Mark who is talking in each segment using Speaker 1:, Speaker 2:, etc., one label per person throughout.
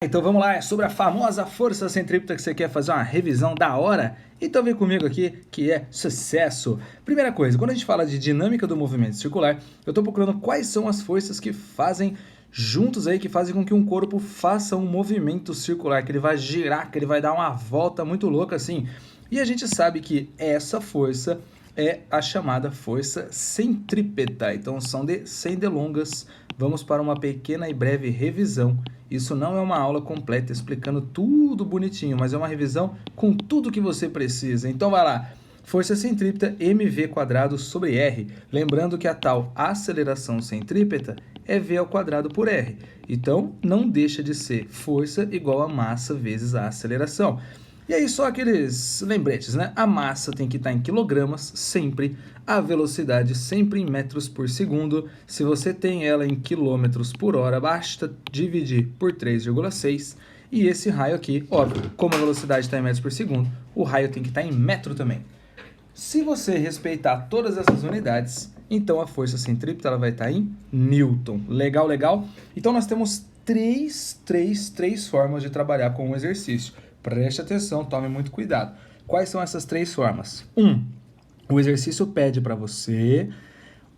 Speaker 1: Então vamos lá, é sobre a famosa força centrípeta que você quer fazer uma revisão da hora? Então vem comigo aqui, que é sucesso! Primeira coisa, quando a gente fala de dinâmica do movimento circular, eu estou procurando quais são as forças que fazem juntos aí, que fazem com que um corpo faça um movimento circular, que ele vai girar, que ele vai dar uma volta muito louca assim. E a gente sabe que essa força é a chamada força centrípeta. Então, sem delongas, vamos para uma pequena e breve revisão. Isso não é uma aula completa explicando tudo bonitinho, mas é uma revisão com tudo que você precisa. Então, vai lá. Força centrípeta mv² sobre r. Lembrando que a tal aceleração centrípeta é v² por r. Então, não deixa de ser força igual a massa vezes a aceleração. E aí só aqueles lembretes, né? A massa tem que estar em quilogramas sempre, a velocidade sempre em metros por segundo. Se você tem ela em quilômetros por hora, basta dividir por 3,6. E esse raio aqui, óbvio, como a velocidade está em metros por segundo, o raio tem que estar em metro também. Se você respeitar todas essas unidades, então a força centrípeta ela vai estar em Newton. Legal, legal? Então nós temos três formas de trabalhar com o exercício. Preste atenção, tome muito cuidado. Quais são essas três formas? O exercício pede para você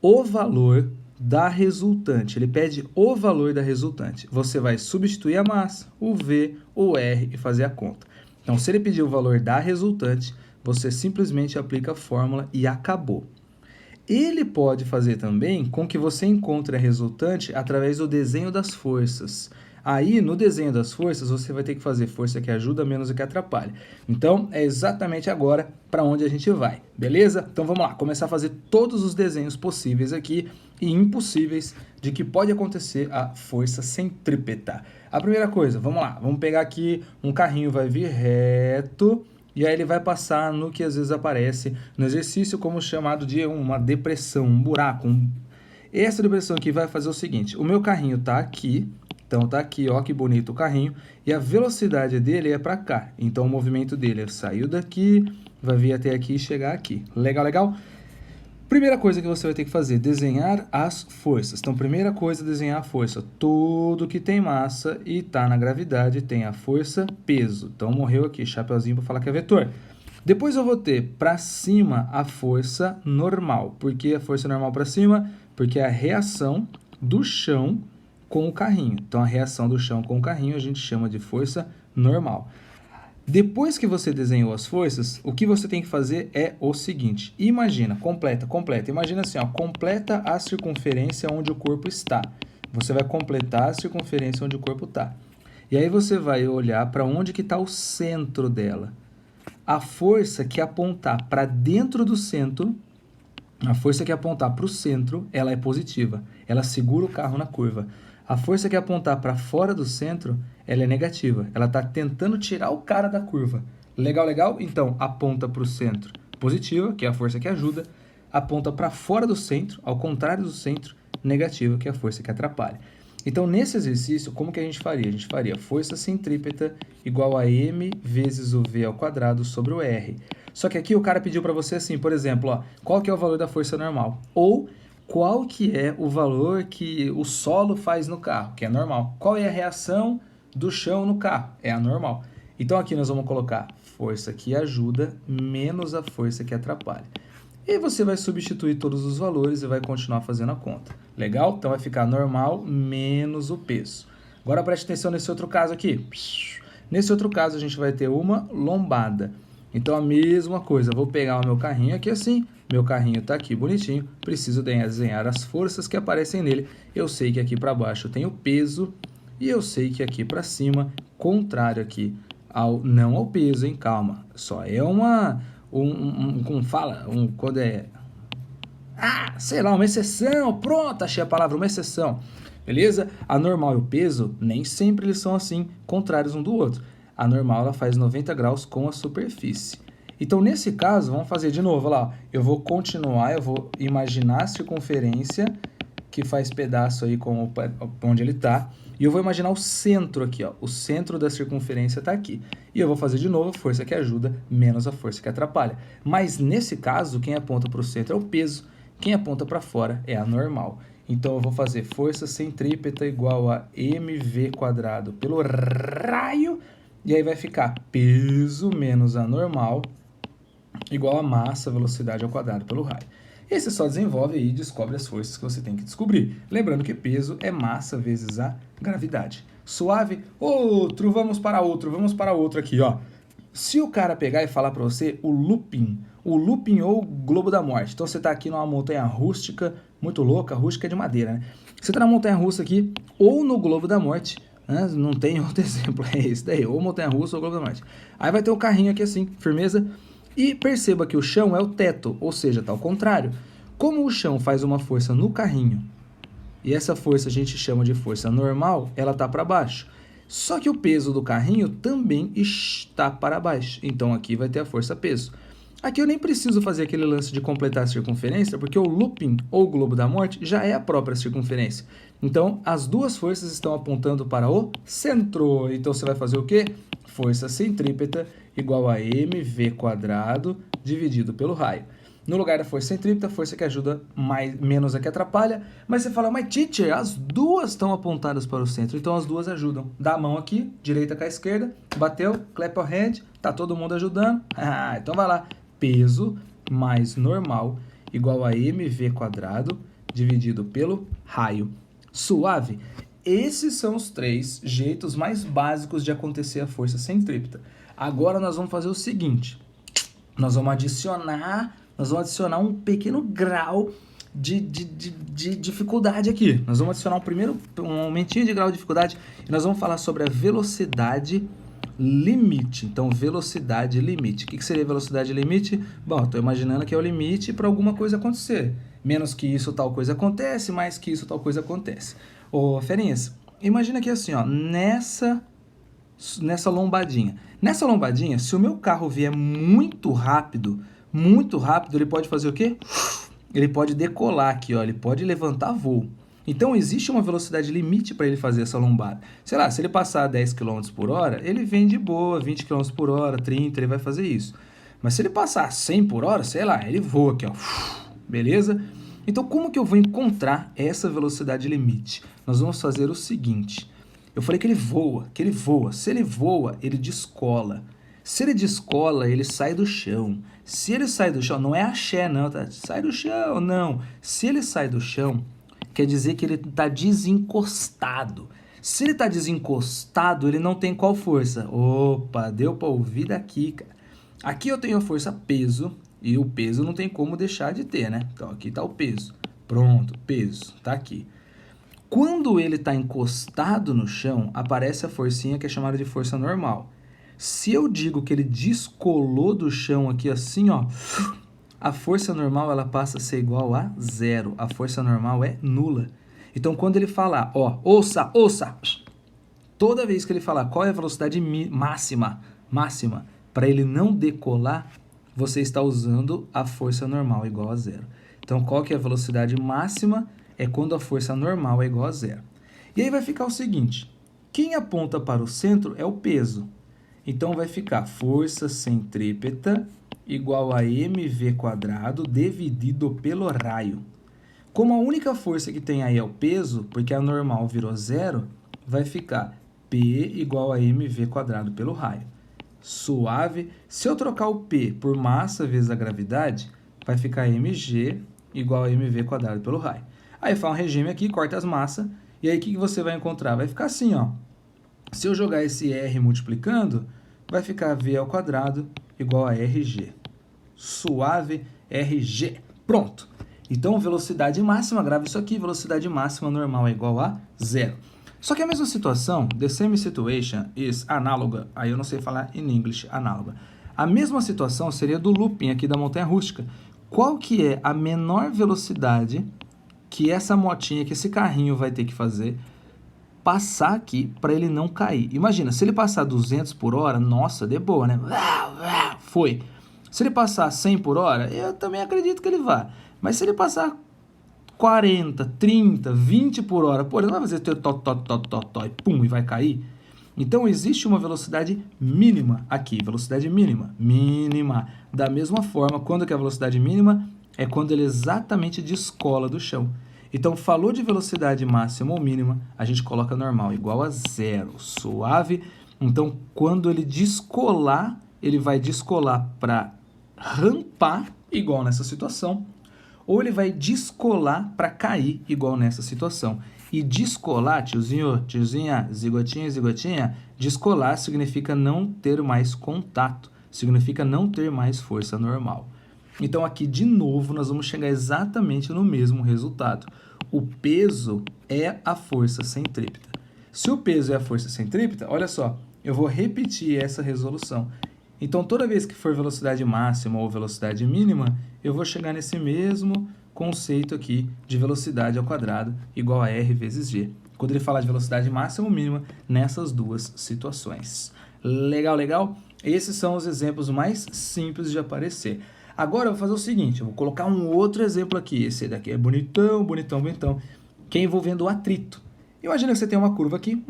Speaker 1: o valor da resultante. Ele pede o valor da resultante. Você vai substituir a massa, o V, o R e fazer a conta. Então, se ele pedir o valor da resultante, você simplesmente aplica a fórmula e acabou. Ele pode fazer também com que você encontre a resultante através do desenho das forças. Aí, no desenho das forças, você vai ter que fazer força que ajuda menos a que atrapalha. Então, é exatamente agora para onde a gente vai, beleza? Então, vamos lá, começar a fazer todos os desenhos possíveis aqui e impossíveis de que pode acontecer a força centrípeta. A primeira coisa, vamos lá, vamos pegar aqui um carrinho, vai vir reto e aí ele vai passar no que às vezes aparece no exercício como chamado de uma depressão, um buraco. Essa depressão aqui vai fazer o seguinte, o meu carrinho está aqui. Então, tá aqui, ó, que bonito o carrinho. E a velocidade dele é para cá. Então, o movimento dele saiu daqui, vai vir até aqui e chegar aqui. Legal, legal? Primeira coisa que você vai ter que fazer, desenhar as forças. Então, primeira coisa, desenhar a força. Tudo que tem massa e tá na gravidade tem a força peso. Então, morreu aqui, chapeuzinho para falar que é vetor. Depois eu vou ter para cima a força normal. Por que a força normal para cima? Porque é a reação do chão com o carrinho. Então, a reação do chão com o carrinho a gente chama de força normal. Depois que você desenhou as forças, o que você tem que fazer é o seguinte. Imagina, completa. Imagina assim, ó, completa a circunferência onde o corpo está. Você vai completar a circunferência onde o corpo está. E aí você vai olhar para onde que está o centro dela. A força que apontar para dentro do centro, a força que apontar para o centro, ela é positiva. Ela segura o carro na curva. A força que apontar para fora do centro, ela é negativa. Ela está tentando tirar o cara da curva. Legal, legal? Então, aponta para o centro positiva, que é a força que ajuda. Aponta para fora do centro, ao contrário do centro, negativa, que é a força que atrapalha. Então, nesse exercício, como que a gente faria? A gente faria força centrípeta igual a m vezes o v² sobre o r. Só que aqui o cara pediu para você assim, por exemplo, ó, qual que é o valor da força normal? Ou qual que é o valor que o solo faz no carro, que é normal. Qual é a reação do chão no carro? É a normal. Então, aqui nós vamos colocar força que ajuda menos a força que atrapalha. E você vai substituir todos os valores e vai continuar fazendo a conta. Legal? Então, vai ficar normal menos o peso. Agora, preste atenção nesse outro caso aqui. Nesse outro caso, a gente vai ter uma lombada. Então, a mesma coisa. Eu vou pegar o meu carrinho aqui assim. Meu carrinho está aqui bonitinho, preciso desenhar as forças que aparecem nele. Eu sei que aqui para baixo eu tenho peso e eu sei que aqui para cima, contrário aqui, não ao peso, hein? Calma, só é como fala, quando é, sei lá, uma exceção, pronto, achei a palavra, uma exceção, beleza? A normal e o peso, nem sempre eles são assim, contrários um do outro. A normal ela faz 90 graus com a superfície. Então, nesse caso, vamos fazer de novo, lá, eu vou continuar, eu vou imaginar a circunferência que faz pedaço aí com onde ele está, e eu vou imaginar o centro aqui, ó, o centro da circunferência está aqui. E eu vou fazer de novo a força que ajuda menos a força que atrapalha. Mas, nesse caso, quem aponta para o centro é o peso, quem aponta para fora é a normal. Então eu vou fazer força centrípeta igual a mv quadrado pelo raio, e aí vai ficar peso menos a normal igual a massa, velocidade ao quadrado pelo raio. E aí você só desenvolve aí e descobre as forças que você tem que descobrir. Lembrando que peso é massa vezes a gravidade. Suave? Outro, vamos para outro aqui, ó. Se o cara pegar e falar para você o looping ou globo da morte. Então você tá aqui numa montanha rústica, muito louca, rústica é de madeira, né? Você tá na montanha russa aqui, ou no globo da morte, né? Não tem outro exemplo, é esse daí, ou montanha russa ou globo da morte. Aí vai ter um carrinho aqui assim, firmeza. E perceba que o chão é o teto, ou seja, tá ao contrário. Como o chão faz uma força no carrinho, e essa força a gente chama de força normal, ela tá para baixo. Só que o peso do carrinho também está para baixo. Então aqui vai ter a força peso. Aqui eu nem preciso fazer aquele lance de completar a circunferência, porque o looping ou globo da morte já é a própria circunferência. Então as duas forças estão apontando para o centro. Então você vai fazer o quê? Força centrípeta igual a mv quadrado dividido pelo raio. No lugar da força centrípeta, força que ajuda menos a que atrapalha. Mas você fala, mas teacher, as duas estão apontadas para o centro, então as duas ajudam. Dá a mão aqui, direita com a esquerda, bateu, clap your hand, tá todo mundo ajudando. Então vai lá, peso mais normal igual a mv quadrado dividido pelo raio. Suave? Esses são os três jeitos mais básicos de acontecer a força centrípeta. Agora nós vamos fazer o seguinte, nós vamos adicionar um pequeno grau de dificuldade aqui. Nós vamos adicionar um aumentinho de grau de dificuldade e nós vamos falar sobre a velocidade limite. Então, velocidade limite. O que seria velocidade limite? Bom, estou imaginando que é o limite para alguma coisa acontecer. Menos que isso, tal coisa acontece, mais que isso, tal coisa acontece. Ô, ferinhas, imagina que assim, ó, nessa lombadinha. Nessa lombadinha, se o meu carro vier muito rápido, ele pode fazer o quê? Ele pode decolar aqui, ó, ele pode levantar voo. Então, existe uma velocidade limite para ele fazer essa lombada. Sei lá, se ele passar 10 km por hora, ele vem de boa, 20 km por hora, 30, ele vai fazer isso. Mas se ele passar 100 por hora, sei lá, ele voa aqui, ó. Beleza? Então, como que eu vou encontrar essa velocidade limite? Nós vamos fazer o seguinte. Eu falei que ele voa. Se ele voa, ele descola. Se ele descola, ele sai do chão. Se ele sai do chão, não é axé não, tá? Sai do chão, não. Se ele sai do chão, quer dizer que ele está desencostado. Se ele está desencostado, ele não tem qual força? Opa, deu para ouvir daqui, cara. Aqui eu tenho a força peso, e o peso não tem como deixar de ter, né? Então aqui está o peso. Pronto, peso, tá aqui. Quando ele está encostado no chão, aparece a forcinha que é chamada de força normal. Se eu digo que ele descolou do chão aqui assim, ó, a força normal ela passa a ser igual a zero. A força normal é nula. Então, quando ele falar, ó, ouça, toda vez que ele falar qual é a velocidade máxima, para ele não decolar, você está usando a força normal igual a zero. Então, qual que é a velocidade máxima? É quando a força normal é igual a zero. E aí vai ficar o seguinte, quem aponta para o centro é o peso. Então, vai ficar força centrípeta igual a mv quadrado dividido pelo raio. Como a única força que tem aí é o peso, porque a normal virou zero, vai ficar P igual a mv quadrado pelo raio. Suave. Se eu trocar o P por massa vezes a gravidade, vai ficar mg igual a mv quadrado pelo raio. Aí faz um regime aqui, corta as massas, e aí o que você vai encontrar? Vai ficar assim, ó. Se eu jogar esse R multiplicando, vai ficar V ao quadrado igual a RG. Suave RG. Pronto. Então, velocidade máxima, grava isso aqui, velocidade máxima normal é igual a zero. Só que a mesma situação, the same situation is análoga, aí eu não sei falar em inglês, análoga. A mesma situação seria do looping aqui da montanha rústica. Qual que é a menor velocidade que essa motinha, que esse carrinho vai ter que fazer passar aqui para ele não cair? Imagina, se ele passar 200 por hora, nossa, de boa, né? Foi. Se ele passar 100 por hora, eu também acredito que ele vá. Mas se ele passar 40, 30, 20 por hora, pô, ele não vai fazer e pum, e vai cair? Então, existe uma velocidade mínima aqui, velocidade mínima. Da mesma forma, quando que é a velocidade mínima? É quando ele exatamente descola do chão. Então, falou de velocidade máxima ou mínima, a gente coloca normal, igual a zero, suave. Então, quando ele descolar, ele vai descolar para rampar, igual nessa situação, ou ele vai descolar para cair, igual nessa situação. E descolar, tiozinho, tiozinha, zigotinha, zigotinha, descolar significa não ter mais contato, significa não ter mais força normal. Então aqui de novo nós vamos chegar exatamente no mesmo resultado. O peso é a força centrípeta. Se o peso é a força centrípeta, olha só, eu vou repetir essa resolução. Então toda vez que for velocidade máxima ou velocidade mínima, eu vou chegar nesse mesmo conceito aqui de velocidade ao quadrado igual a R vezes G. Quando ele falar de velocidade máxima ou mínima nessas duas situações. Legal, legal? Esses são os exemplos mais simples de aparecer. Agora eu vou fazer o seguinte, eu vou colocar um outro exemplo aqui. Esse daqui é bonitão, bonitão, bonitão, que é envolvendo o atrito. Imagina que você tem uma curva aqui.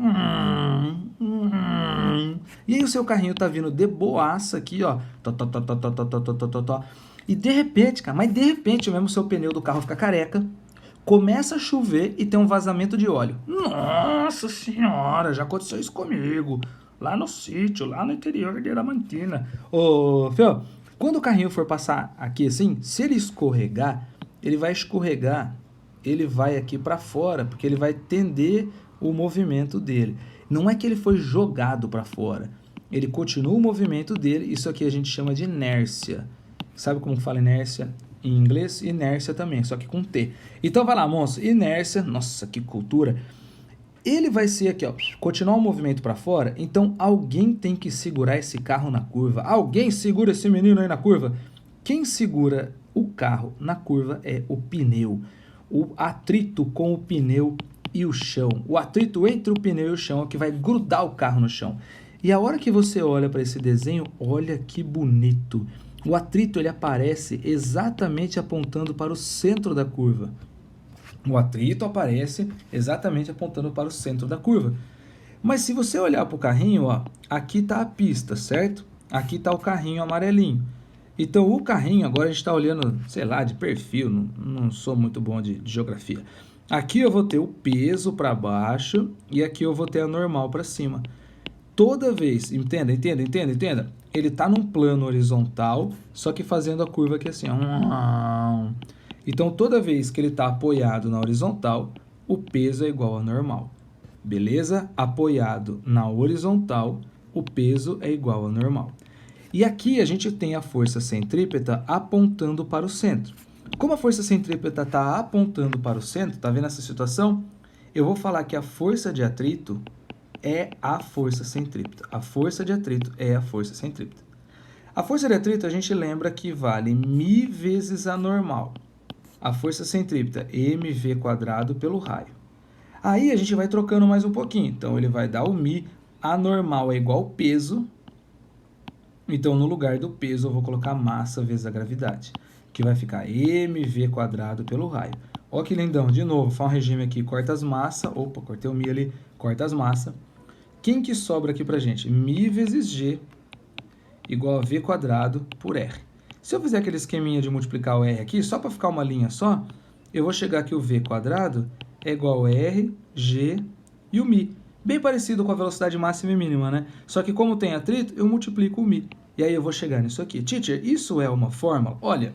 Speaker 1: E aí o seu carrinho tá vindo de boaça aqui, ó. E de repente, cara, mas de repente mesmo o seu pneu do carro fica careca, começa a chover e tem um vazamento de óleo. Nossa senhora, já aconteceu isso comigo. Lá no sítio, lá no interior de Diamantina. Ô, Fio, quando o carrinho for passar aqui assim, se ele escorregar, ele vai escorregar, ele vai aqui para fora, porque ele vai tender o movimento dele. Não é que ele foi jogado para fora, ele continua o movimento dele, isso aqui a gente chama de inércia. Sabe como fala inércia em inglês? Inércia também, só que com T. Então vai lá, monstro, inércia, nossa, que cultura. Ele vai ser aqui, ó, continuar o movimento para fora, então alguém tem que segurar esse carro na curva. Alguém segura esse menino aí na curva. Quem segura o carro na curva é o pneu. O atrito com o pneu e o chão. O atrito entre o pneu e o chão é o que vai grudar o carro no chão. E a hora que você olha para esse desenho, olha que bonito. O atrito ele aparece exatamente apontando para o centro da curva. O atrito aparece exatamente apontando para o centro da curva. Mas se você olhar para o carrinho, ó, aqui está a pista, certo? Aqui está o carrinho amarelinho. Então o carrinho, agora a gente está olhando, sei lá, de perfil, não sou muito bom de geografia. Aqui eu vou ter o peso para baixo e aqui eu vou ter a normal para cima. Toda vez, entenda, ele está num plano horizontal, só que fazendo a curva aqui assim, ó. Então, toda vez que ele está apoiado na horizontal, o peso é igual a normal. Beleza? Apoiado na horizontal, o peso é igual a normal. E aqui a gente tem a força centrípeta apontando para o centro. Como a força centrípeta está apontando para o centro, tá vendo essa situação? Eu vou falar que a força de atrito é a força centrípeta. A força de atrito é a força centrípeta. A força de atrito a gente lembra que vale μ vezes a normal. A força centrípeta, mv² pelo raio. Aí a gente vai trocando mais um pouquinho. Então, ele vai dar o μ, a normal é igual ao peso. Então, no lugar do peso, eu vou colocar massa vezes a gravidade, que vai ficar mv² pelo raio. Ó que lindão, de novo, faz um regime aqui, corta as massas. Opa, cortei o μ ali, corta as massas. Quem que sobra aqui pra gente? μ vezes g igual a v² por r. Se eu fizer aquele esqueminha de multiplicar o r aqui, só para ficar uma linha só, eu vou chegar aqui o v² é igual a r, g e o μ. Bem parecido com a velocidade máxima e mínima, né? Só que como tem atrito, eu multiplico o μ. E aí eu vou chegar nisso aqui. Teacher, isso é uma fórmula? Olha,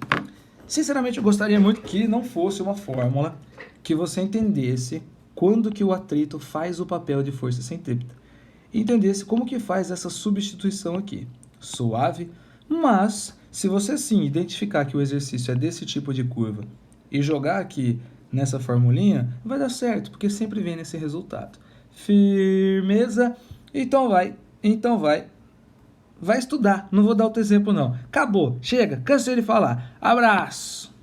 Speaker 1: sinceramente eu gostaria muito que não fosse uma fórmula, que você entendesse quando que o atrito faz o papel de força centrípeta. E entendesse como que faz essa substituição aqui. Suave, mas se você sim identificar que o exercício é desse tipo de curva e jogar aqui nessa formulinha, vai dar certo, porque sempre vem nesse resultado. Firmeza? Então vai. Vai estudar, não vou dar outro exemplo não. Acabou, chega, cansei de falar. Abraço!